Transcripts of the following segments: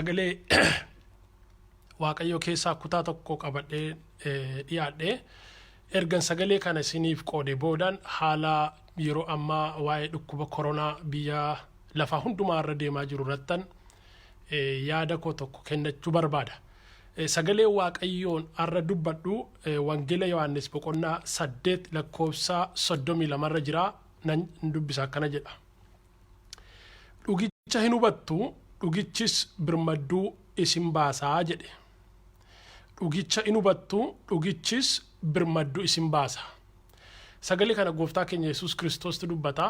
sagalee Waaqayyoo keessaa kutaa tokko qabadhee dhiyaadhee ergan sagalee kana isiniif qoode boodaan haala yeroo ammaa waa'ee dhukkuba koronaa biyya lafaa hundumaa irra deemaa jiru irrattan yaada koo tokko kennachuu barbaada. Sagalee Waaqayyoon arra dubbadhu Wangeela Yohaannis boqonnaa 8 lakkoofsa 32 irra jira nan dubbisa akkana jedha. Dhugicha hin hubattu dhugichis birmadduu isin baasaa jedhe. Dhugicha hin hubattu dhugichis birmadduu isin baasa. Sagalee kana gooftaa keenya Yesuus Kiristoos dubbata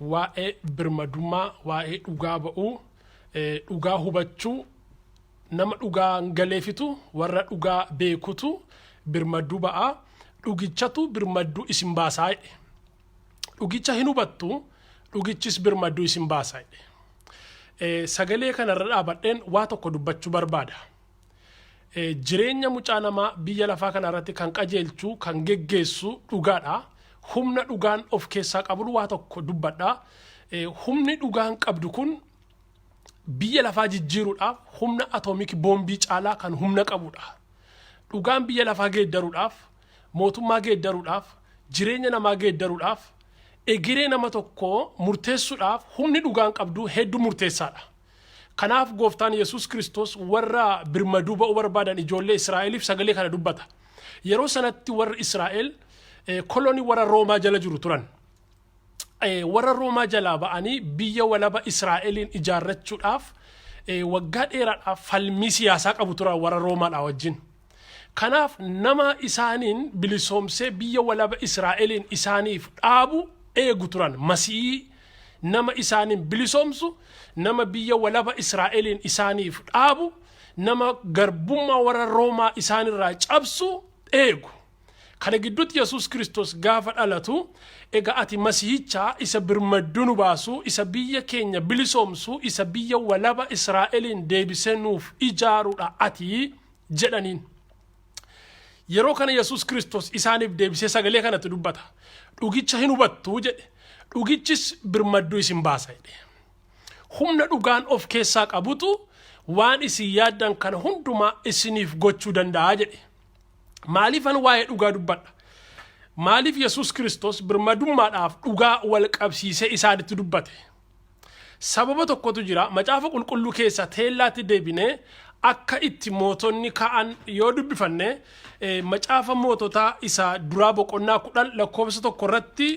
waa'ee birmadummaa waa'ee dhugaa ba'uu dhugaa hubachuu nama dhugaa galeefitu warra dhugaa beekutu birmadduu ba'a dhugichatu birmadduu isin baasaa jedhe. Dhugicha hin hubattu dhugichis birmadduu isin baasaa jedhe. Sagalee kana irra dhaabadheen waa tokko dubbachuu barbaada. Jireenya mucaa namaa biyya lafaa kana irratti kan qajeelchu kan geggeessu dhugaadha. Humna dhugaan of keessaa qabu waa tokko dubbadha. Humni dhugaan qabdu kun biyya lafaa jijjiiruudhaaf humna atoomik boombii caalaa kan humna qabudha. Dhugaan biyya lafaa geeddaruudhaaf, mootummaa geeddaruudhaaf, jireenya namaa geeddaruudhaaf, egiree nama tokko murteessuudhaaf humni dhugaan qabdu hedduu murteessaadha. Kanaaf gooftaan Yesuus Kiristoos warra birmaduu ba'uu barbaadan ijoollee Israa'eliif sagalee kana dubbata. Yeroo sanatti warra Israa'el kolonii warra Roomaa jala jiru turan. Warra Roomaa jalaa ba'anii biyya walaba Israa'eliin ijaarrachuudhaaf waggaa dheeraadhaaf falmii siyaasaa qabu turan warra Roomaadhaa wajjin. Kanaaf nama isaaniin bilisoomsee biyya walaba Israa'eliin isaaniif dhaabu eegu turan. Masii nama isaaniin bilisoomsu nama biyya walaba Israa'eliin isaaniif dhaabu nama garbummaa warra Roomaa isaanirraa cabsu eegu. Kana gidduutti Yesuus Kiristoos gaafa dhalatu egaa ati masiihicha isa birmadduu nu baasu isa biyya keenya bilisoomsu isa biyya walaba Israa'eliin deebisee nuuf ijaaruudha ati jedhaniin. Yeroo kana Yesuus Kiristoos isaaniif deebisee sagalee kanatti dubbata. Dhugicha hin hubattu jedhe. Dhugichis birmadduu isin baasa jedhe. Humna dhugaan of keessaa qabutu waan isin yaaddan kana hundumaa isiniif gochuu danda'a jedhe. Maaliifan waa'ee dhugaa dubbadha? Maaliif Yesuus Kiristoos birmadummaadhaaf dhugaa wal qabsiisee isaanitti dubbate? Sababa tokkotu jira. Macaafa qulqulluu keessa teellaatti deebinee akka itti mootonni ka'an yoo dubbifanne macaafa moototaa isa duraa boqonnaa 10 lakkoofsa 1 irratti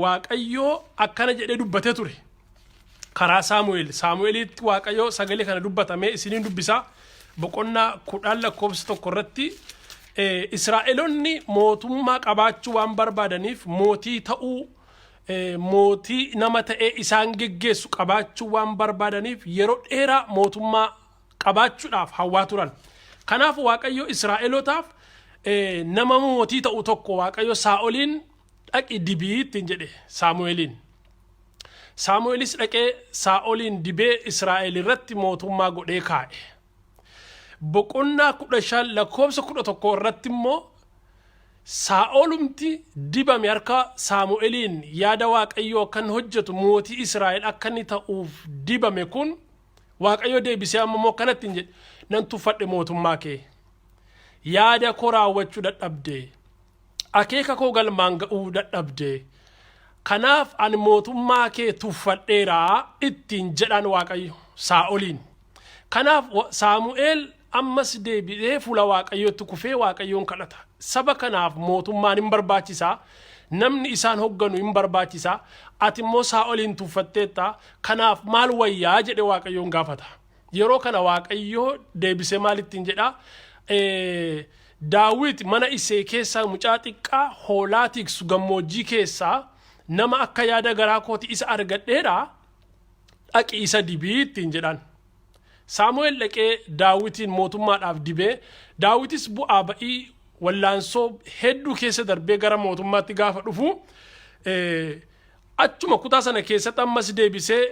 Waaqayyoo akkana jedhee dubbatee ture. Karaa Saamu'eelitti Waaqayyoo sagalee kana dubbatame isiniin dubbisa. Boqonnaa 10 lakkoofsa 1 irratti Israa'eloonni mootummaa qabaachuu waan barbaadaniif mootii ta'uu mootii nama ta'ee isaan geggeessu qabaachuu waan barbaadaniif yeroo dheeraa mootummaa qabaachuudhaaf hawwaa turan. Kanaaf Waaqayyo Israa'elootaaf nama mootii ta'u tokko Waaqayyo Saa'oliin dhaqi dibii ittiin jedhe Saamu'eeliin. Saamu'eelis dhaqee Saa'oliin dibee Israa'el irratti mootummaa godhee kaa'e. Boqonnaa 15 lakkoofsa 11 irratti immoo Saa'olumti dibame harka Saamu'eeliin yaada Waaqayyoo kan hojjetu mootii Israa'el akka inni ta'uuf dibame kun Waaqayyo deebisee ammoo kanatti hin jedhe nan tuffadhe mootummaa kee. Yaada koo raawwachuu dadhabde. Akeeka koo galmaan ga'uu dadhabde. Kanaaf ani mootummaa kee tuffadheeraa ittiin jedhan Waaqayyo Saa'oliin. Kanaaf Saamu'eel ammas deebi'ee fuula Waaqayyootti kufee Waaqayyoon kadhata. Saba kanaaf mootummaan hin barbaachisa. Namni isaan hogganu hin barbaachisa. Ati immoo Saa'oliin tuffatteetta. Kanaaf maal wayyaa jedhe Waaqayyoon gaafata. Yeroo kana Waaqayyoo deebisee maalittiin jedha? Daawit mana Isee keessaa mucaa xiqqaa hoolaa tiksu gammoojjii keessaa nama akka yaada garaa kooti isa argadheedha dhaqi isa dibii ittiin jedhan. Saamu'eel dhaqee Daawitiin mootummaadhaaf dibee Daawitis bu'aa ba'ii wallaansoo hedduu keessa darbee gara mootummaatti gaafa dhufu achuma kutaa sana keessatti ammas deebisee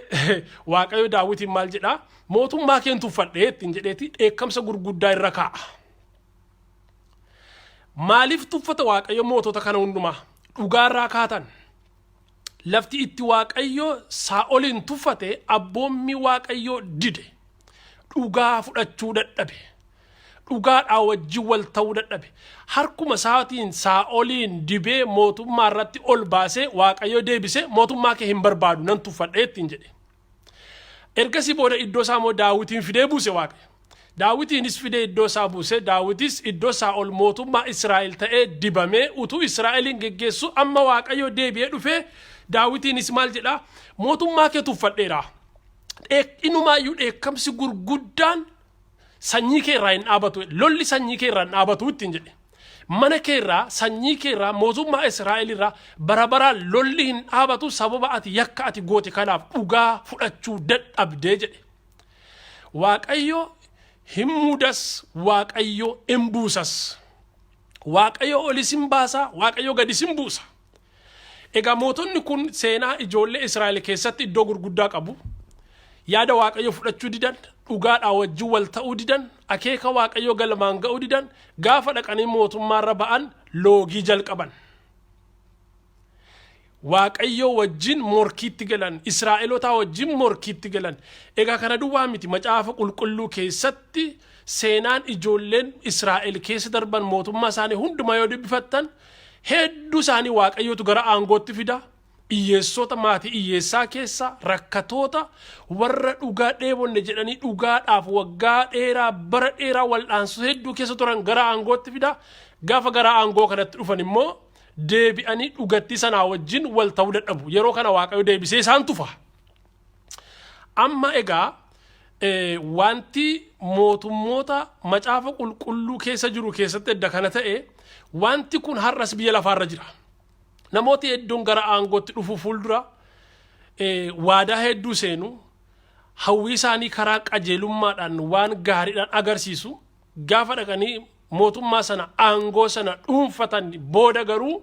Waaqayyo Daawitiin maal jedha? Mootummaa keen tuffadhee ittiin jedheeti dheekkamsa gurguddaa irra kaa'a. Maaliif tuffata Waaqayyo mootota kana hundumaa? Dhugaarraa kaatan. Lafti itti Waaqayyo Saa'oliin tuffate abboommi Waaqayyo dide. dhugaa fudhachuu dadhabe. Dhugaadhaa wajjin wal ta'uu dadhabe. Harkuma isaatiin Saa'oliin dibee mootummaa irratti ol baasee Waaqayyo deebisee mootummaa kee hin barbaadu nan tuffadhee ittiin jedhe. Ergasii booda iddoo isaa immoo Daawitiin fidee buuse Waaqayyo. Daawitiinis fidee iddoo isaa buuse. Daawitis iddoo Saa'ol mootummaa Israa'el ta'ee dibamee utuu Israa'eliin geggeessu amma Waaqayyo deebi'ee dhufee Daawitiinis maal jedhaa mootummaa kee tuffadheera. Inumaayyuu dheekkamsi gurguddaan sanyii kee irraa hin dhaabatu. Lolli sanyii kee irraa hin dhaabatu ittiin jedhe. Mana kee irraa sanyii kee irraa mootummaa Israa'el irraa bara baraan lolli hin dhaabatu sababa ati yakka ati goote kanaaf dhugaa fudhachuu dadhabdee jedhe. Waaqayyo hin muudas, Waaqayyo hin buusas. Waaqayyo olis hin baasa, Waaqayyo gadis hin buusa. Egaa mootonni kun seenaa ijoollee Israa'el keessatti iddoo gurguddaa qabu. Yaada Waaqayyo fudhachuu didan, dhugaadhaa wajjin wal ta'uu didan, akeeka Waaqayyo galmaan ga'uu didan, gaafa dhaqanii mootummaarra ba'an loogii jalqaban. Waaqayyo wajjin morkiitti galan, Israa'elotaa wajjin morkiitti galan. Egaa kana duwwaa miti macaafa qulqulluu keessatti seenaan ijoolleen Israa'el keessa darban mootummaa isaanii hundumaa yoo dubbifattan hedduu isaanii Waaqayyotu gara aangootti fida. Iyyeessota maatii iyyeessaa keessa rakkatoota warra dhugaa dheebonne jedhanii dhugaadhaaf waggaa dheeraa bara dheeraa wal'aansoo hedduu keessa turan gara aangootti fida. Gaafa gara aangoo kanatti dhufan immoo deebi'anii dhugatti sanaa wajjin wal ta'uu dadhabu. Yeroo kana Waaqayyo deebisee isaan tufa. Amma egaa wanti mootummoota macaafa qulqulluu keessa jiru keessatti edda kana ta'e wanti kun har'as biyya lafaarra jira. Namooti hedduun gara aangootti dhufu fuuldura waadaa hedduu seenu hawwii isaanii karaa qajeelummaadhaan waan gaariidhaan agarsiisu gaafa dhaqanii mootummaa sana aangoo sana dhuunfatan booda garuu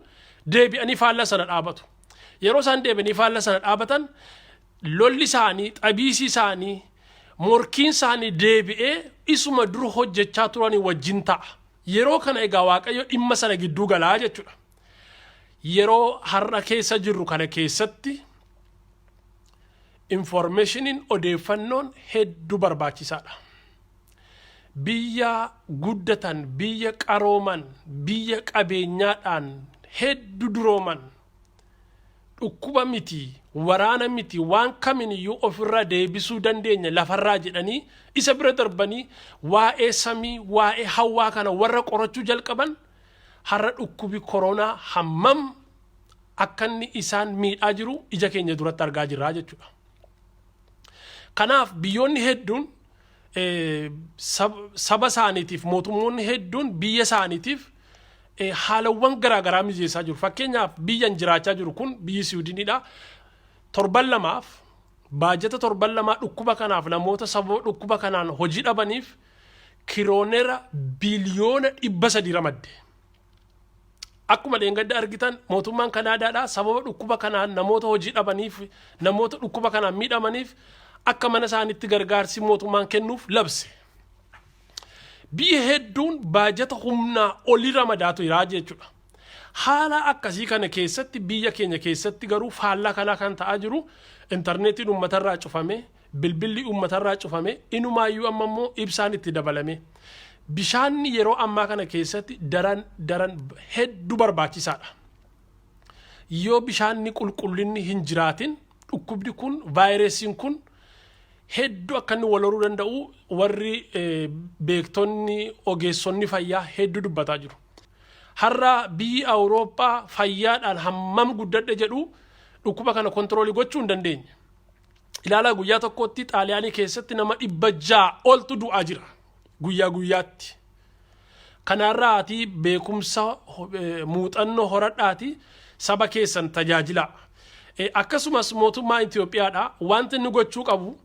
deebi'anii faalla sana dhaabatu. Yeroo isaan deebi'anii faalla sana dhaabatan lolli isaanii, xabiisii isaanii, morkiin isaanii deebi'ee isuma dura hojjechaa turanii wajjin ta'a. Yeroo kana egaa Waaqayyo dhimma sana gidduu galaa jechuudha. Yeroo har'a keessa jirru kana keessatti informationiin odeeffannoon hedduu barbaachisaadha. Biyya guddatan, biyya qarooman, biyya qabeenyaadhaan hedduu durooman dhukkuba miti, waraana miti, waan kamiiniyyuu ofirraa deebisuu dandeenya lafarraa jedhanii isa bira darbanii waa'ee samii, waa'ee hawwaa kana warra qorachuu jalqaban har'a dhukkubi koronaa hammam akka inni isaan miidhaa jiru ija keenya duratti argaa jirra jechuudha. Kanaaf biyyoonni hedduun saba isaaniitiif mootummoonni hedduun biyya isaaniitiif haalawwan garaagaraa mijeessaa jiru. Fakkeenyaaf biyyan jiraachaa jiru kun biyyi Siwiidiniidha. 7 lamaaf baajata 7 lamaa dhukkuba kanaaf namoota sababa dhukkuba kanaan hojii dhabaniif kirooneera biliyoona 300 ramadde. Akkuma dheengadda argitan mootummaan Kanaadaadha sababa dhukkuba kanaan namoota hojii dhabaniif namoota dhukkuba kanaan miidhamaniif akka mana isaaniitti gargaarsi mootummaan kennuuf labse. Biyya hedduun baajata humnaa olii ramadaatu jira jechuudha. Haala akkasii kana keessatti biyya keenya keessatti garuu faallaa kana kan ta'aa jiru intarneetiin uummatarraa cufame, bilbilli uummatarraa cufame, inumaayyuu amma immoo ibsaan itti dabalame. Bishaanni yeroo ammaa kana keessatti daran hedduu barbaachisaadha. Yoo bishaanni qulqullinni hin jiraatin dhukkubni kun vaayirasiin kun hedduu akka inni wal horuu danda'u warri beektonni ogeessonni fayyaa hedduu dubbataa jiru. Har'a biyyi Awurooppaa fayyaadhaan hammam guddadhe jedhu dhukkuba kana kontiroolii gochuu hin dandeenye. Ilaalaa guyyaa tokkotti Xaaliyaanii keessatti nama 600 oltu du'aa jira. Guyyaatti. Kanarraati beekumsa muuxannoo horadhaati saba keessan tajaajila. Akkasumas mootummaa Itoophiyaadha wanti inni gochuu qabu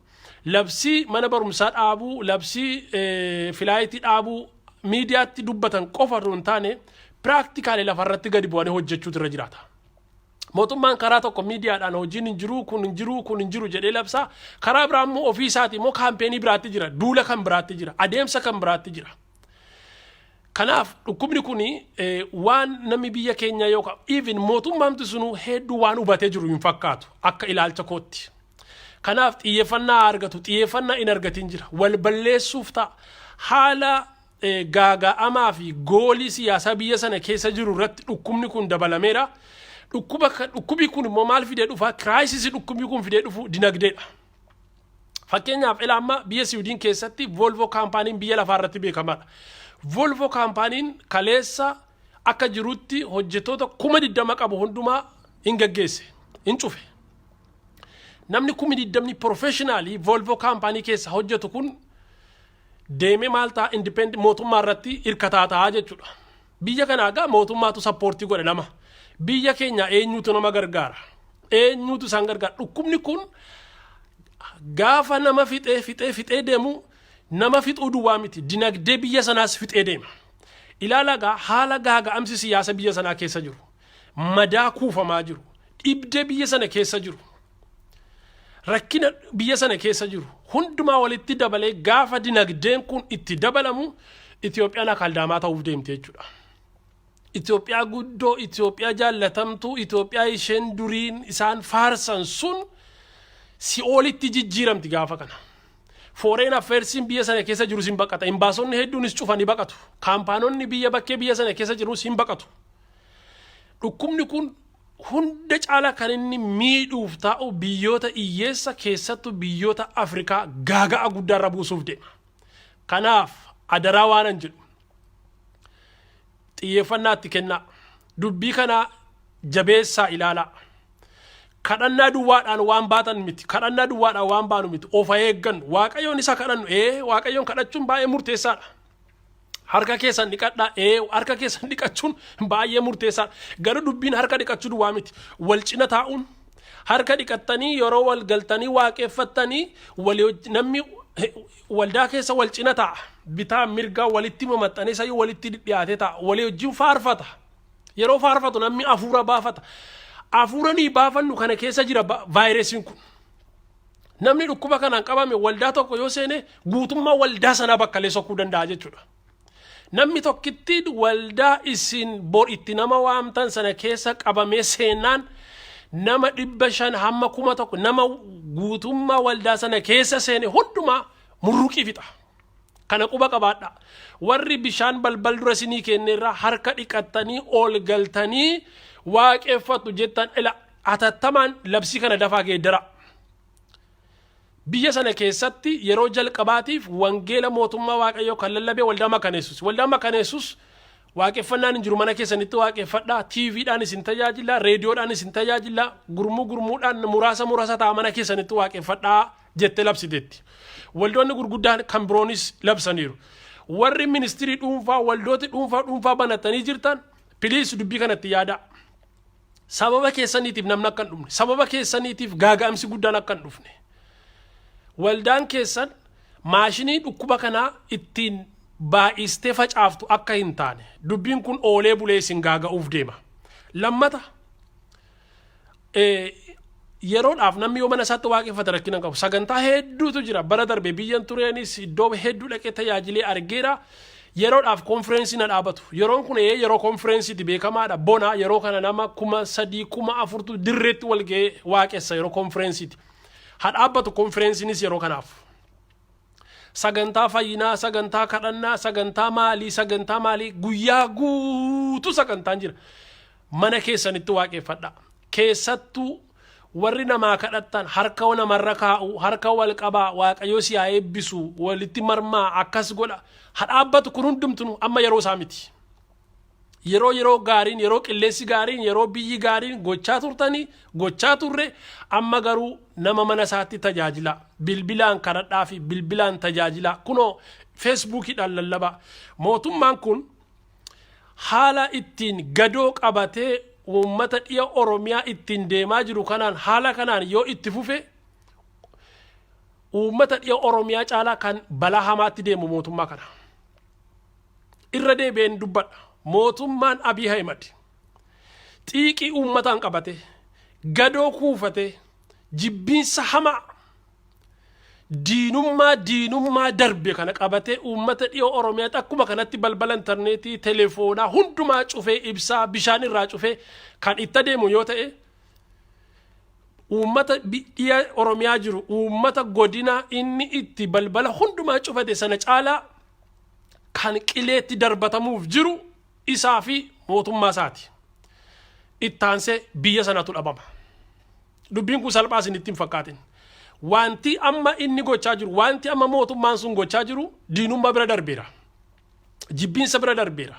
labsii mana barumsaa dhaabuu, labsii filaayitii dhaabuu miidiyaatti dubbatan qofa hin taane practically lafarratti gadi bu'anii hojjechuutu irra jiraata. Mootummaan karaa tokko miidiyaadhaan hojiin hin jiru jedhee labsaa, karaa biraa immoo ofii isaatii immoo kaampeenii biraatti jira, duula kan biraatti jira, adeemsa kan biraatti jira. Kanaaf dhukkubni kuni waan namni biyya keenya yookaan even mootummaamti sunu hedduu waan hubatee jiru hin fakkaatu akka ilaalcha kootti. Kanaaf xiyyeeffannaa argatu xiyyeeffannaa in argatin jira. Wal balleessuuf ta'a. Haala gaaga'amaa fi goolii siyaasaa biyya sana keessa jiru irratti dhukkubni kun dabalameera. Dhukkubi kun immoo maal fidee dhufa? Kiraayisisii dhukkubi kun fidee dhufu dinagdeedha. Fakkeenyaaf amma biyya Siwiidin keessatti Volvo kaampaaniin biyya lafaa irratti beekamaadha. Volvo kaampaaniin kaleessa akka jirutti hojjettoota 20,000 qabu hundumaa hin gaggeesse, hin cufe. Namni 20,000 professionally Volvo kaampaanii keessa hojjetu kun deemee maal ta'a independent mootummaa irratti hirkataa ta'a jechuudha. Biyya kanaa egaa mootummaatu sappoortii godhe nama. Biyya keenya eenyutu nama gargaara? Eenyutu isaan gargaara? Dhukkubni kun gaafa nama fixee deemu nama fixuu duwwaa miti. Dinagdee biyya sanaas fixee deema. Ilaalagaa haala gaaga'amsi siyaasa biyya sanaa keessa jiru. Madaa kuufamaa jiru. Dhibdee biyya sana keessa jiru. Rakkina biyya sana keessa jiru. Hundumaa walitti dabalee gaafa dinagdeen kun itti dabalamu Itoophiyaan akaldaamaa ta'uuf deemte jechuudha. Itoophiyaa guddoo, Itoophiyaa jaallatamtuu, Itoophiyaa isheen duriin isaan faarsan sun si'oolitti jijjiiramti gaafa kana. Foreign affairsiin biyya sana keessa jiru sin baqata. Imbaasonni hedduunis cufanii baqatu. Kaampaanonni bakkee biyya sana keessa jiru sin baqatu. Dhukkubni kun hunda caala kan inni miidhuuf ta'u biyyoota hiyyeessa keessattuu biyyoota Afrikaa gaaga'a guddaarra buusuuf deema. Kanaaf adaraa waanan jedhu xiyyeeffannaatti kennaa. Dubbii kana jabeessaa ilaalaa. Kadhannaa duwwaadhaan waan baatan miti. Kadhannaa duwwaadhaan waan baanu miti. Ofa eeggan Waaqayyoon isa kadhannu. Waaqayyoon kadhachuun baay'ee murteessaadha. Harka keessan dhiqadhaa. Harka keessan dhiqachuun baay'ee murteessaadha. Garuu dubbiin harka dhiqachuu duwwaa miti. Wal cina taa'uun harka dhiqattanii yeroo wal galtanii waaqeffattanii namni waldaa keessa wal cina taa'a. Bitaa mirgaa walitti mamaxxanee sayyuu walitti dhiyaatee taa'a. Walii wajjin faarfata. Yeroo faarfatu namni hafuura baafata. Hafuuranii baafannu kana keessa jira vaayirasiin kun. Namni dhukkuba kanaan qabame waldaa tokko yoo seene guutummaa waldaa sanaa bakka sokkuu danda'a jechuudha. Namni tokkitti waldaa isin bor itti nama waamtan sana keessa qabamee seenaan nama 500 hamma 1,000 nama guutummaa waldaa sana keessa seene hundumaa murruqii fixa. Kana quba qabaadha. Warri bishaan balbal dura sinii kenneerraa harka dhiqattanii ol galtanii waaqeffatu jettan atattamaan labsii kana dafaa geeddara. Biyya sana keessatti yeroo jalqabaatiif wangeela mootummaa Waaqayyoo kan lallabee waldaa makaneessus. Waldaa makaneessus waaqeffannaan hin jiru mana keessanitti waaqeffadhaa. TVdhaan isin tajaajila, reediyoodhaan isin tajaajila, gurmuudhaan muraasa ta'a mana keessanitti waaqeffadhaa jettee labsiteetti. Waldoonni gurguddaan kan biroonis labsaniiru. Warri ministirii dhuunfaa, waldooti dhuunfaa banatanii jirtan piliis dubbii kanatti yaada. Sababa keessaniitiif namni akka hin dhufne. Sababa keessaniitiif gaaga'amsi guddaan akka hin dhufne. Waldaan keessan maashinii dhukkuba kanaa ittiin baay'istee facaaftu akka hin taane. Dubbiin kun oolee bulee isin gaaga'uuf deema. Lammata yeroodhaaf namni yoo mana isaatti waaqeffata rakkina qabu. Sagantaa hedduutu jira. Bara darbe biyyan tureenis iddoo hedduu dhaqee tajaajilee argeera. Yeroodhaaf konferensii na dhaabatu. Yeroon kun yeroo konferensiiti beekamaadha. Bona yeroo kana nama 3,000 4,000 dirreetti wal ga'ee waaqessa yeroo konferensiiti. Hadhaabbatu konferensiinis yeroo kanaaf. Sagantaa fayyinaa, sagantaa kadhannaa, sagantaa maalii guyyaa guutuu sagantaan jira. Mana keessanitti waaqeffadha. Keessattuu warri namaa kadhattan harka namarra kaa'u, harka wal qabaa, Waaqayyoo si haa eebbisu, walitti marmaa akkas godha. Hadhaabbatu kun hundumtuu amma yeroo isaa miti. Yeroo gaariin, yeroo qilleensi gaariin, yeroo biyyi gaariin gochaa turre amma garuu nama mana isaatti tajaajila. Bilbilaan kadhadhaa fi bilbilaan tajaajila. Kunoo Feesbuukiidhaan lallabaa. Mootummaan kun haala ittiin gadoo qabatee uummata dhiya Oromiyaa ittiin deemaa jiru kanaan haala kanaan yoo itti fufe uummata dhiya Oromiyaa caalaa kan balaa hamaatti deemu mootummaa kana. Irra deebi'een dubbadha. Mootummaan Abiy Ahmed xiiqii uummataan qabate gadoo kuufate jibbiinsa hamaa diinummaa darbe kana qabate uummata dhiya Oromiyaa akkuma kanatti balbala intarneetii telefoonaa hundumaa cufee ibsaa bishaan irraa cufee kan itti deemu yoo ta'e uummata biyya Oromiyaa jiru uummata godina inni itti balbala hundumaa cufate sana caalaa kan qileetti darbatamuuf jiru isaa fi mootummaa isaati. Ittaansee biyya sanatu dhabama. Dubbiin kun salphaa isinitti hin fakkaatin. Wanti amma inni gochaa jiru, wanti amma mootummaan sun gochaa jiru diinummaa bira darbeera. Jibbiinsa bira darbeera.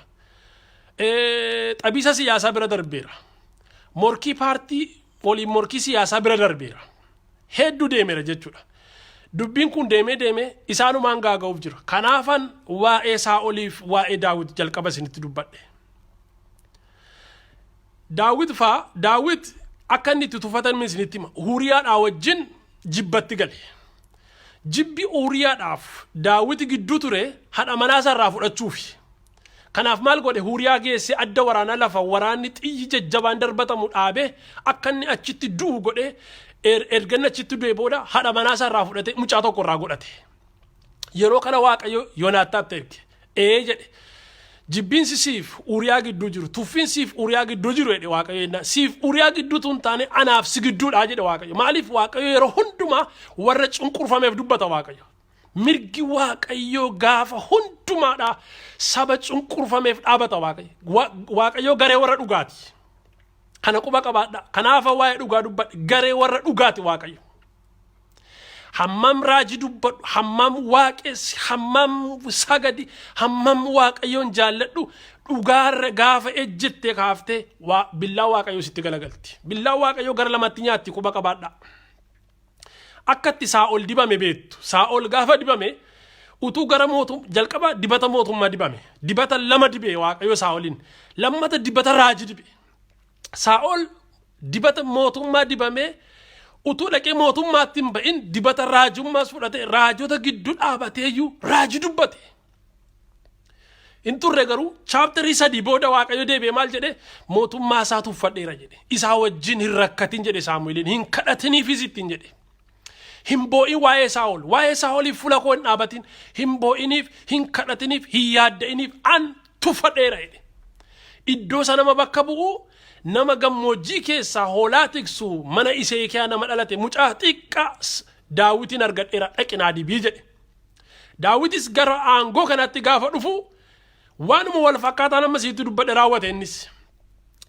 Xabiisa siyaasaa bira darbeera. Morkii paartii waliin morkii siyaasaa bira darbeera. Hedduu deemeera jechuudha. Dubbiin kun deemee isaanumaan gaaga'uuf jira. Kanaafan waa'ee Saa'oliif waa'ee Daawit jalqaba isinitti dubbadhe. Daawit akka inni itti tuffatan isinitti hima. Uuriyaadhaa wajjin jibbatti gale. Jibbi Uuriyaadhaaf Daawit gidduu ture haadha manaa isaarraa fudhachuufi. Kanaaf maal godhe Uuriyaa geesse adda waraana lafa waraanni xiyyi jajjabaan darbatamu dhaabee akka inni achitti du'u godhe erganna achitti du'e booda haadha manaa isaarraa fudhate mucaa tokko irraa godhate. Yeroo kana Waaqayyo Yoonaataatti erge. Jedhe jibbinsi siif Uuriyaa gidduu jiru tuffiin siif Uuriyaa gidduu jiru jedhe Waaqayyo siif Uuriyaa gidduu tun taane anaaf si gidduudha jedhe Waaqayyo. Maaliif Waaqayyo yeroo hundumaa warra cunqurfameef dubbata Waaqayyo. Mirgi Waaqayyo gaafa hundumaadha saba cunqurfameef dhaabata Waaqayyo. Waaqayyo garee warra dhugaati. Kana quba qabaadha. Kanaaf waa'ee dhugaa dubbadhe garee warra dhugaati Waaqayyo. Hammam raajii dubbadhu, hammam waaqessi, hammam sagadi, hammam Waaqayyoon jaalladhu dhugaarra gaafa ejjettee kaaftee billaa Waaqayyo sitti galagalti. Billaa Waaqayyo gara lamatti nyaatti quba qabaadha. Akkatti Saa'ol dibame beektu. Saa'ol gaafa dibame utuu gara jalqaba dibata mootummaa dibame. Dibata lama dibee Waaqayyo Saa'olin. Lammata dibata raajii dibe. Saa'ol dibata mootummaa dibame utuu dhaqee mootummaatti hin ba'in dibata raajummaas fudhate raajota gidduu dhaabateeyyuu raajii dubbate. In turre garuu chaaptarii 3 booda Waaqayyo deebi'ee maal jedhe mootummaa isaa tuffadheera jedhe. Isaa wajjin hin rakkatin jedhe Saamu'eeliin hin kadhatiniifis ittiin jedhe. Hin boo'in waa'ee Saa'oliif fuula koo hin dhaabatin hin boo'iniif hin kadhatiniif hin yaadda'iniif an tuffadheera jedhe. Iddoo sana nama bakka bu'u nama gammoojjii keessaa hoolaa tiksu mana Iseekiyaa nama dhalate mucaa xiqqaa Daawitin argadheera dhaqinaa dibii jedhe. Daawitis gara aangoo kanatti gaafa dhufu waanuma wal fakkaataa nama siitti dubbadhe raawwate innis.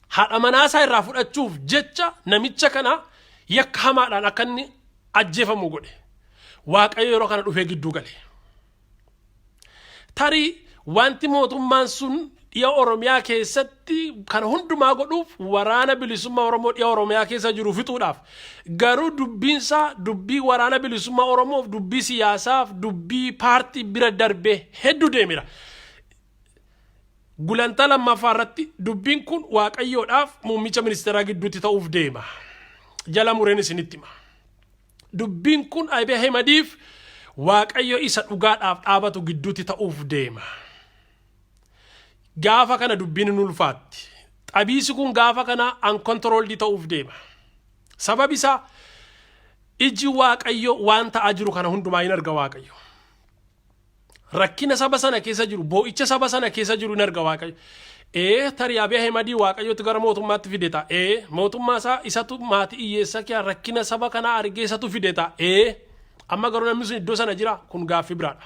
Haadha manaasaa irraa fudhachuuf jecha namicha kana yakka hamaadhaan akka inni ajjeefamu godhe. Waaqayyo yeroo kana dhufee gidduu gale. Tarii wanti mootummaan sun dhiya Oromiyaa keessatti kan hundumaa godhuuf waraana bilisummaa Oromoo dhiya Oromiyaa keessa jiru fixuudhaaf garuu dubbiinsaa dubbii waraana bilisummaa Oromoof dubbii siyaasaaf dubbii paartii bira darbee hedduu deemira. Gulantaa lammaffaa irratti dubbiin kun Waaqayyoodhaaf muummicha ministeeraa gidduutti ta'uuf deema. Jala mureen isinitti hima. Dubbiin kun Abiy Ahimadiif Waaqayyo isa dhugaadhaaf dhaabatu gidduutti ta'uuf deema. Gaafa kana dubbiin hin ulfaatti. Xabiisi kun gaafa kana uncontrolled ta'uuf deema. Sababi isaa iji Waaqayyo waan ta'aa jiru kana hundumaa hin arga Waaqayyo. Rakkina saba sana keessa jiru, boo'icha saba sana keessa jiru hin arga Waaqayyo. Tarii Abiy Ahimad Waaqayyotti gara mootummaatti fideta. Mootummaa isaa isatu maatii hiyyeessa kee rakkina saba kana argee isatu fideta. Amma garuu namni sun iddoo sana jira kun gaaffii biraadha.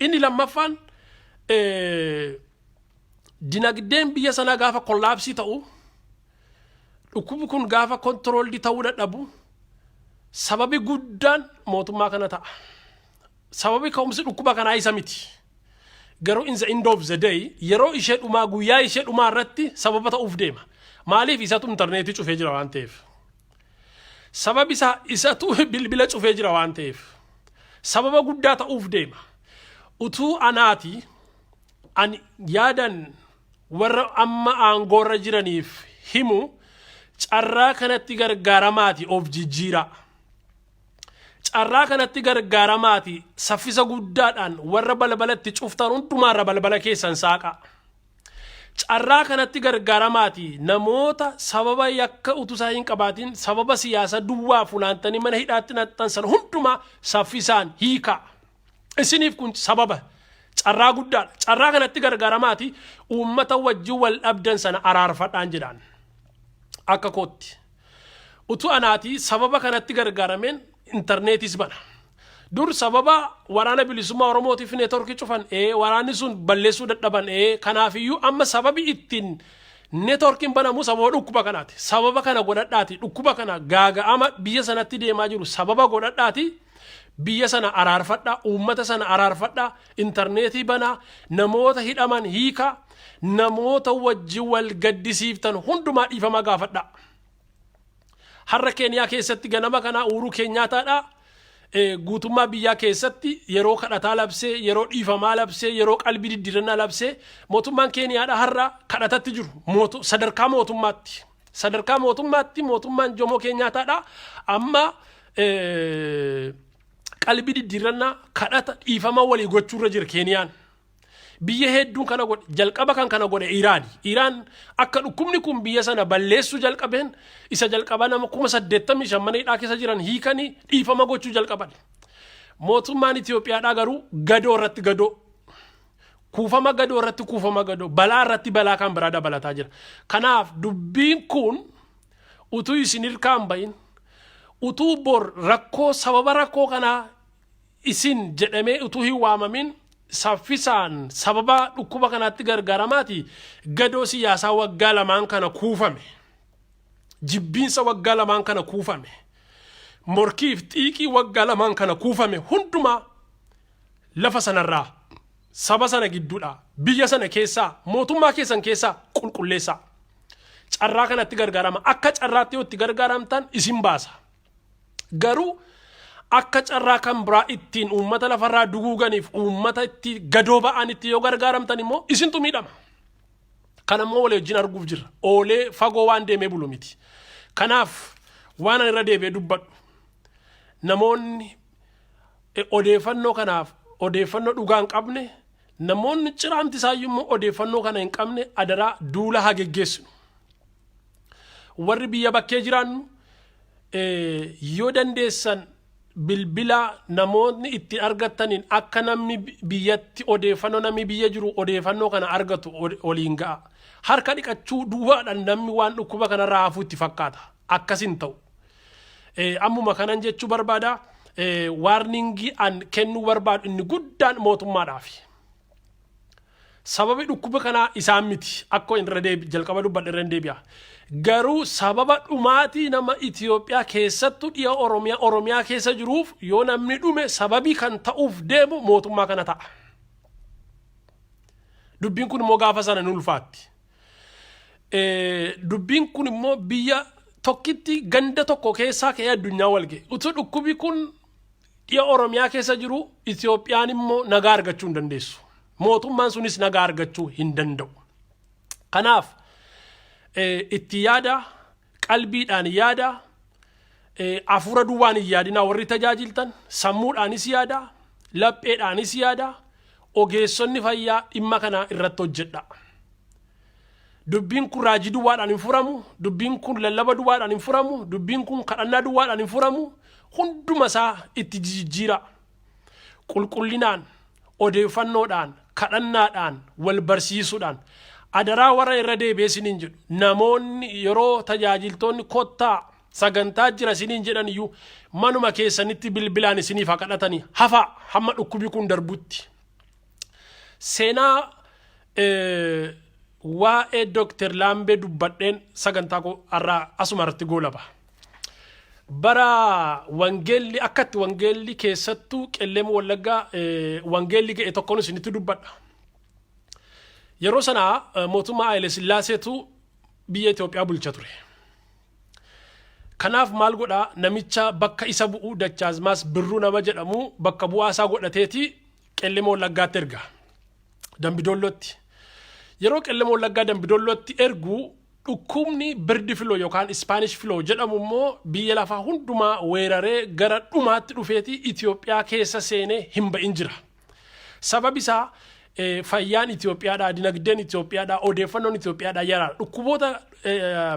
Inni lammaffaan dinagdeen biyya sana gaafa kollaapsii ta'u dhukkubni kun gaafa controlled ta'uu dadhabu sababi guddaan mootummaa kana ta'a. Sababi ka'umsi dhukkuba kanaa isa miti. Garuu in the end of the day yeroo ishee dhumaa guyyaa ishee dhumaa irratti sababa ta'uuf deema. Maaliif isatu interneetii cufee jira waan ta'eef. Sababi isatu bilbila cufee jira waan ta'eef. Sababa guddaa ta'uuf deema. Utuu anaati ani yaadan warra amma aangoorra jiraniif himu carraa kanatti gargaaramaati of jijjiira. Carraa kanatti gargaaramaati saffisa guddaadhaan warra balbalatti cuftan hundumaarra balbala keessan saaqa. Carraa kanatti gargaaramaati namoota sababa yakka utusaa hin qabaatin sababa siyaasa duwwaa funaantanii mana hidhaatti naqxan san hundumaa saffisaan hiika. Isiniif kun sababa carraa guddaadha. Carraa kanatti gargaaramaati uummata wajjin wal dhabdan sana araarfadhaan jedhaan. Akka kootti utu anaati sababa kanatti gargaarameen interneetis bana. Dur sababa waraana bilisummaa Oromootiif neetworkii cufan waraanni sun balleessuu dadhaban kanaafiyyuu amma sababi ittiin neetworkiin banamu sababa dhukkuba kanaati. Sababa kana godhadhaati dhukkuba kana gaaga'ama biyya sanatti deemaa jiru sababa godhadhaati. Biyya sana araarfadha uummata sana araarfadha interneetii bana namoota hidhaman hiika namoota wajji wal gaddisiiftan hundumaa dhiifama gaafadha. Har'a Keeniyaa keessatti ganama kana Uhuru Kenyaataadha guutummaa biyyaa keessatti yeroo kadhataa labsee yeroo dhiifamaa labsee yeroo qalbii diddiirannaa labsee mootummaan Keeniyaadha har'a kadhatatti jiru sadarkaa mootummaatti mootummaan Jomo Kenyaataadha amma qalbii diddiirannaa kadhata dhiifama walii gochuurra jira Keeniyaan. Biyya hedduun kana godhe jalqaba kan kana godhe Iraan akka dhukkubni kun biyya sana balleessuu jalqabeen isa jalqaba nama 85 maneedhaa keessa jiran hiikanii dhiifama gochuu jalqaban. Mootummaan Itoophiyaadhaa garuu gadoo irratti gadoo kuufama gadoo irratti kuufama gadoo balaa irratti balaa kan biraa dabalataa jira. Kanaaf dubbiin kun utuu isin hirkaan bahin utuu bor rakkoo sababa rakkoo kana isin jedhamee utuu hin waamamin saffisaan sababa dhukkuba kanatti gargaaramaati gadoo siyaasaa waggaa lamaan kana kuufame jibbiinsa waggaa lamaan kana kuufame morkiif xiiqii waggaa lamaan kana kuufame hundumaa lafa sanarraa saba sana gidduudha biyya sana keessaa mootummaa keessan keessaa qulqulleessaa carraa kanatti gargaarama akka carraatti yoo itti gargaaramtan isin baasa garuu akka carraa kan biraa ittiin uummata lafarraa duguuganiif uummata itti gadoo ba'anitti yoo gargaaramtan immoo isintu miidhama. Kana immoo walii wajjin arguuf jirra. Oolee fagoo waan deemee bulu miti. Kanaaf waan ani irra deebi'ee dubbadhu namoonni odeeffannoo kanaaf odeeffannoo dhugaa hin qabne namoonni ciraamti isaayyuu immoo odeeffannoo kana hin qabne adaraa duula haa geggeessinu. Warri biyya bakkee jiraannu yoo dandeessan bilbila namoonni itti argataniin akka namni biyyatti odeeffannoo namni biyya jiru odeeffannoo kana argatu waliin ga'a. Harka dhiqachuu duwwaadhaan namni waan dhukkuba kanarraa hafuu itti fakkaata. Akkasin ta'u. Ammuma kanan jechuu barbaada warningii an kennuu barbaadu inni guddaan mootummaadhaafi. Sababi dhukkuba kanaa isaan miti akka irra deebi jalqaba dubbadhe irra deebi'a. Garuu sababa dhumaatii nama Itoophiyaa keessattuu dhiya Oromiyaa keessa jiruuf yoo namni dhume sababii kan ta'uuf deemu mootummaa kana ta'a. Dubbiin kun immoo gaafa sana ulfaatti. Dubbiin kun immoo biyya tokkitti ganda tokko keessaa ka'ee addunyaa walga'e. Utuu dhukkubi kun dhiya Oromiyaa keessa jiru Itoophiyaan immoo nagaa argachuu hin dandeessu. Mootummaan sunis nagaa argachuu hin danda'u. Kanaaf itti yaada qalbiidhaan yaada afura duwwaan hin yaadinaa warri tajaajiltan sammuudhaanis yaada lapheedhaanis yaada ogeessonni fayyaa dhimma kana irratti hojjedha. Dubbiin kun raajii duwwaadhaan hin furamu, dubbiin kun lallaba duwwaadhaan hin furamu, dubbiin kun kadhannaa duwwaadhaan hin furamu, hunduma isaa itti jijjiira. Qulqullinaan, odeeffannoodhaan, kadhannaadhaan, wal barsiisuudhaan adaraa warra irra deebi'ee siniin jedhu namoonni yeroo tajaajiltoonni kottaa sagantaa jira siniin jedhan iyyuu manuma keessanitti bilbilaan isiniif kadhatanii hafa hamma dhukkubi kun darbutti. Seenaa waa'ee Dr. Lambee dubbadheen sagantaa koo irraa asumarratti goolaba. Bara wangeelli akkatti wangeelli keessattuu qelleem wallaggaa wangeelli ga'e tokkoon isinitti dubbadha. Yeroo sana mootummaa Haile Sillaaseetu biyya Itoophiyaa bulcha ture. Kanaaf maal godhaa namicha bakka isa bu'uu Dachaazmaas Birruu nama jedhamu bakka bu'aa isaa godhateeti qelleem wallaggaatti erga. Dambidollootti. Yeroo qelleem wallaggaa Dambidollootti ergu dhukkubni birdi filoo yookaan Spanish filoo jedhamu immoo biyya lafaa hundumaa weeraree gara dhumaatti dhufeeti Itoophiyaa keessa seenee hin ba'in jira. Sababi isaa fayyaan Itoophiyaadhaa dinagdeen Itoophiyaadhaa odeeffannoon Itoophiyaadhaa yaraadha. Dhukkuboota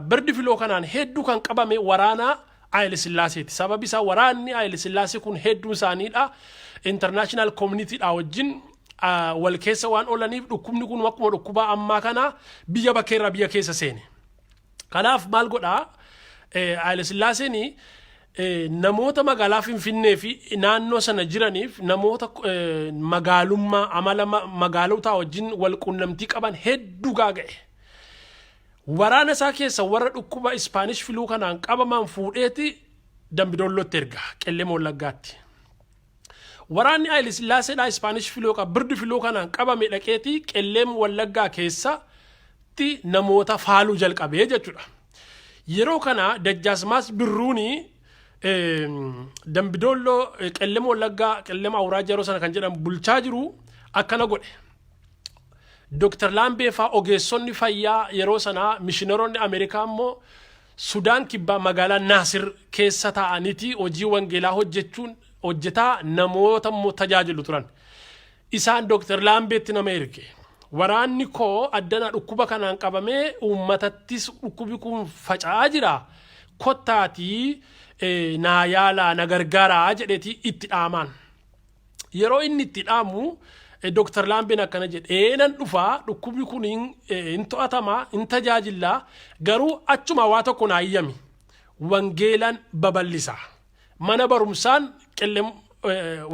birdi filoo kanaan hedduu kan qabame waraana Haile Sillaaseeti. Sababi isaa waraanni Haile Sillaasee kun hedduu isaaniidha. International communityidhaa wajjin wal keessa waan oolaniif dhukkubni kun akkuma dhukkubaa ammaa kana biyya bakkeerraa biyya keessa seene. Kanaaf maal godhaa Haile Sillaaseen namoota magaalaa Finfinnee fi naannoo sana jiraniif namoota magaalummaa amala magaalotaa wajjin wal quunnamtii qaban hedduu gaaga'e. Waraana isaa keessa warra dhukkuba Ispaanish filuu kanaan qabaman fuudheeti Dambidollootti erga Qellem Wallaggaatti. Waraanni Haile Sillaaseedhaa Ispaanish filuu kan birdi filuu kanaan qabame dhaqeeti Qellem Wallaggaa keessatti namoota faaluu jalqabee jechuudha. Yeroo kana Dajjaasmaas Birruuni Dambidolloo Qellem Wallaggaa Qellem Awuraajaa yeroo sana kan jedhamu bulchaa jiru akkana godhe. Dr. Lambee faa ogeessonni fayyaa yeroo sana mishiinaroonni Ameerikaa immoo Sudaan kibbaa magaalaa Naasir keessa ta'aniiti hojii wangeelaa hojjetaa namoota immoo tajaajilu turan. Isaan Dr. Lambeetti nama erge. Waraanni koo addana dhukkuba kanaan qabamee uummatattis dhukkubi kun faca'aa jira. Kottaatii naa yaalaa na gargaaraa jedheeti itti dhaamaan. Yeroo inni itti dhaamu Dr. Lambeen akkana jedhe nan dhufaa dhukkubni kun hin to'atamaa hin tajaajilaa garuu achuma waa tokko naa iyyami. Wangeelaan babal'isa. Mana barumsaan Qellem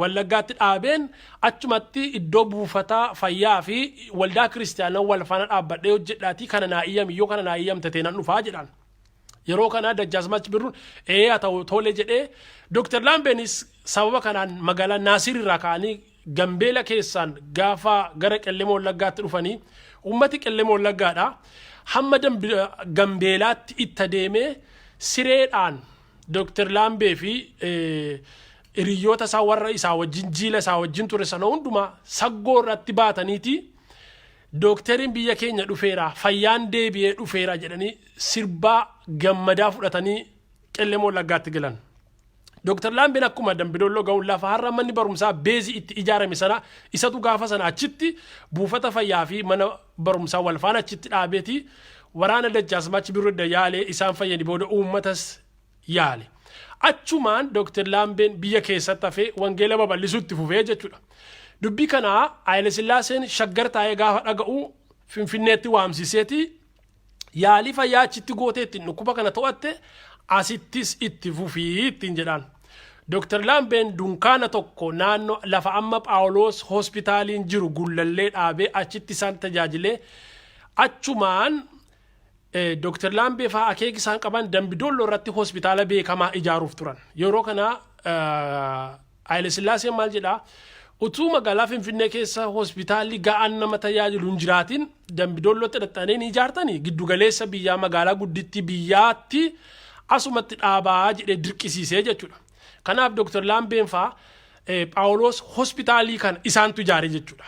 Wallaggaatti dhaabeen achumatti iddoo buufataa fayyaa fi waldaa kiristaanaa wal faana dhaabbadhee hojjedhaatii kana naa iyyami yoo kana naa iyyamte nan dhufaa jedhan. Yeroo kana Dajjaasmaach Birruun haa ta'u tole jedhee Dr. Lambeenis sababa kanaan magaalaa Naasir irraa ka'anii Gambeela keessaan gaafa gara Qellem Wallaggaatti dhufanii ummati Qellem Wallaggaadha hamma Gambeelaatti itti deemee sireedhaan Dr. Lambee fi hiriyoota isaa warra isaa wajjin jiila isaa wajjin ture sana hundumaa saggoo irratti baataniiti dookteriin biyya keenya dhufeera fayyaan deebi'ee dhufeera jedhanii sirbaa gammadaa fudhatanii Qellem Wallaggaatti galan. Dr. Lambeen akkuma Dambidolloo ga'uun lafa har'a manni barumsaa beezii itti ijaarame sana isatu gaafa sana achitti buufata fayyaa fi mana barumsaa wal faana achitti dhaabeeti waraana Dajjaasmaach Birruu yaalee isaan fayyani booda uummatas yaale. Achumaan Dr. Lambeen biyya keessatti hafee wangeela babal'isuutti fufee jechuudha. Dubbii kana Haile Sillaaseen shaggar taa'ee gaafa dhaga'u Finfinneetti waamsiseeti yaalii fayyaa achitti gooteetti dhukkuba kana to'atte asittis itti fufii ittiin jedhaan. Dr. Lambeen dunkaana tokko naannoo lafa amma Phaawulos hospitaaliin jiru gullallee dhaabee achitti isaan tajaajilee achumaan Dr. Lambee faa akeeki isaan qaban Dambidolloo irratti hospitaala beekamaa ijaaruuf turan. Yeroo kana Haile Sillaaseen maal jedhaa utuu magaalaa Finfinnee keessa hospitaalli ga'aan nama tajaajilu hin jiraatin Dambidollootti dhaqxanii ni ijaartanii giddugaleessa biyyaa magaalaa guddittii biyyaatti asumatti dhaabaa jedhee dirqisiisee jechuudha. Kanaaf Dr. Lambeen faa Phaawulos hospitaalii kana isaantu ijaare jechuudha.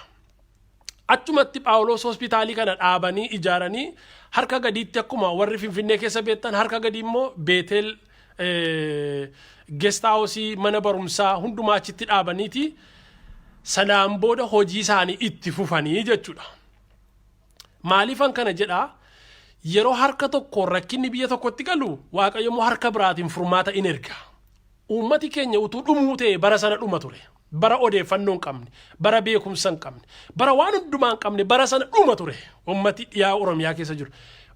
Achumatti Phaawulos hospitaalii kana dhaabanii ijaaranii harka gadiitti akkuma warri Finfinnee keessa beektan harka gadii immoo Beetel guest house mana barumsaa hundumaa achitti dhaabaniiti sanaan booda hojii isaanii itti fufanii jechuudha. Maaliifan kana jedhaa yeroo harka tokko rakkinni biyya tokkotti galu Waaqayyo immoo harka biraatiin furmaata in erga. Uummati keenya utuu dhumuu ta'e bara sana dhuma ture. Bara odeeffannoo hin qabne, bara beekumsa hin qabne, bara waan hundumaa hin qabne bara sana dhuma ture. Uummati dhiyaa Oromiyaa keessa jiru.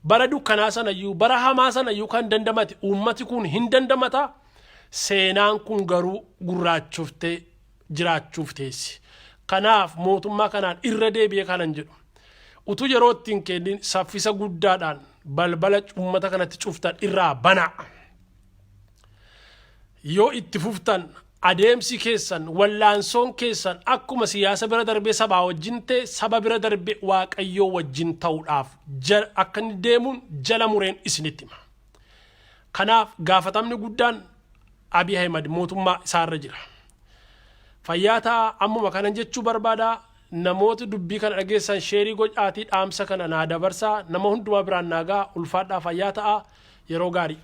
Bara dukkanaa sanayyuu bara hamaa sanayyuu kan dandamate uummati kun hin dandamata. Seenaan kun garuu gurraachuuftee jiraachuuf teessi. Kanaaf mootummaa kanaan irra deebi'ee kanan jedhu. Utuu yeroo ittiin kennin saffisa guddaadhaan balbala uummata kanatti cuftan irraa bana. Yoo itti fuftan adeemsi keessan wallaansoon keessan akkuma siyaasa bira darbee sabaa wajjin ta'e saba bira darbee Waaqayyoo wajjin ta'uudhaaf akka inni deemuun jala mureen isinitti hima. Kanaaf gaafatamni guddaan Abiy Ahmed mootummaa isaarra jira. Fayyaata ammuma kanan jechuu barbaada namoota dubbii kana dhageessan sheerii godhaatii dhaamsa kana naa dabarsaa nama hundumaa biraan naagaa ulfaadhaa fayyaa ta'a yeroo gaarii.